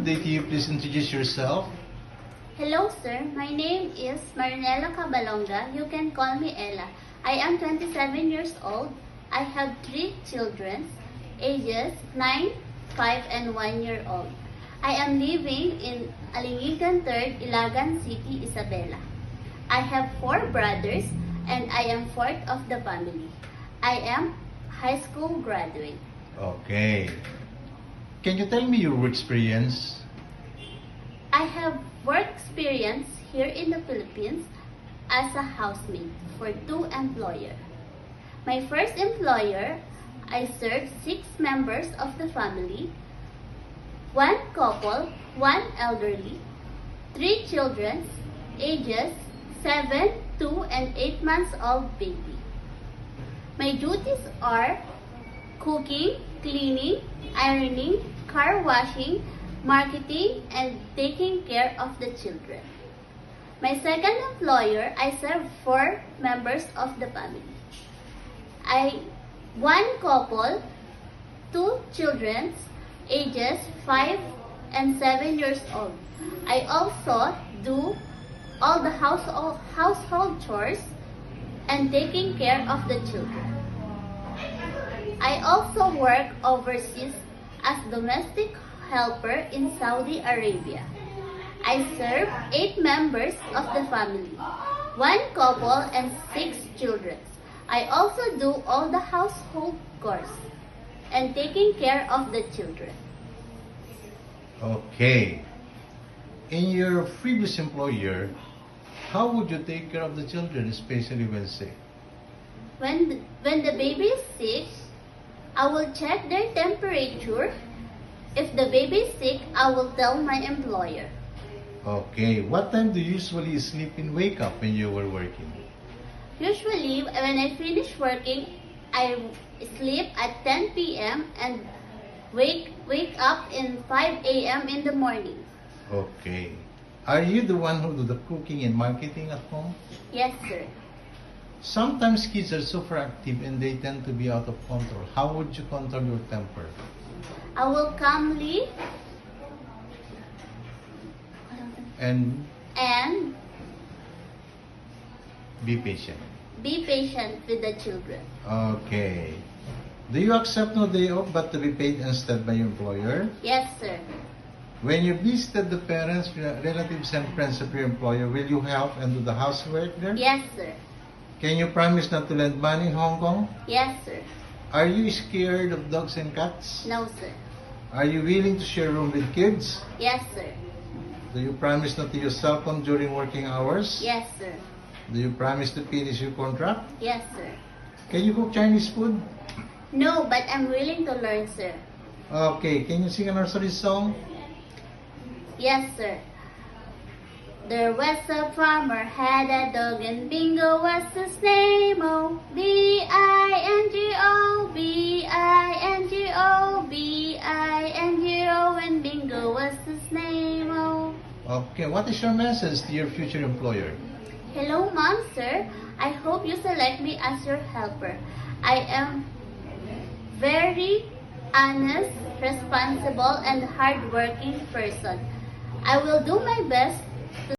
day. Can you please introduce yourself? Hello, sir. My name is Marinela Cabalonga. You can call me Ella. I am 27 years old. I have 3 children, ages 9, 5, and 1 year old. I am living in Alingigan 3rd, Ilagan City, Isabela. I have 4 brothers and I am 4th of the family. I am high school graduate. Okay. Can you tell me your work experience? I have work experience here in the Philippines as a housemaid for 2 employers. My first employer, I served 6 members of the family, 1 couple, 1 elderly, 3 children, ages 7, 2, and 8 months old baby. My duties are cooking, cleaning, ironing, car washing, marketing, and taking care of the children. My second employer, I serve 4 members of the family. 1 couple, 2 children, ages 5 and 7 years old. I also do all the household chores and taking care of the children. I also work overseas as domestic helper in Saudi Arabia. I serve 8 members of the family, 1 couple and 6 children. I also do all the household chores and taking care of the children. Okay. In your previous employer, how would you take care of the children, especially when sick? When the baby is sick, I will check their temperature. If the baby is sick, I will tell my employer. Okay. What time do you usually sleep and wake up when you were working? Usually, when I finish working, I sleep at 10 p.m. and wake up in 5 a.m. in the morning. Okay. Are you the one who do the cooking and marketing at home? Yes, sir. Sometimes kids are super active and they tend to be out of control. How would you control your temper? I will calmly And and be patient. be patient with the children. Okay. Do you accept no day off but to be paid instead by your employer? Yes, sir. When you visit the parents, relatives, and friends of your employer, will you help and do the housework there? Yes, sir. Can you promise not to lend money in Hong Kong? Yes, sir. Are you scared of dogs and cats? No, sir. Are you willing to share room with kids? Yes, sir. Do you promise not to use cell phone during working hours? Yes, sir. Do you promise to finish your contract? Yes, sir. Can you cook Chinese food? No, but I'm willing to learn, sir. Okay, can you sing a nursery song? Yes, sir. There was a farmer had a dog and Bingo was his name. Oh, B-I-N-G-O, B-I-N-G-O, B-I-N-G-O, and Bingo was his name. Oh. Okay, what is your message to your future employer? Hello, Mom, sir. I hope you select me as your helper. I am very honest, responsible, and hardworking person. I will do my best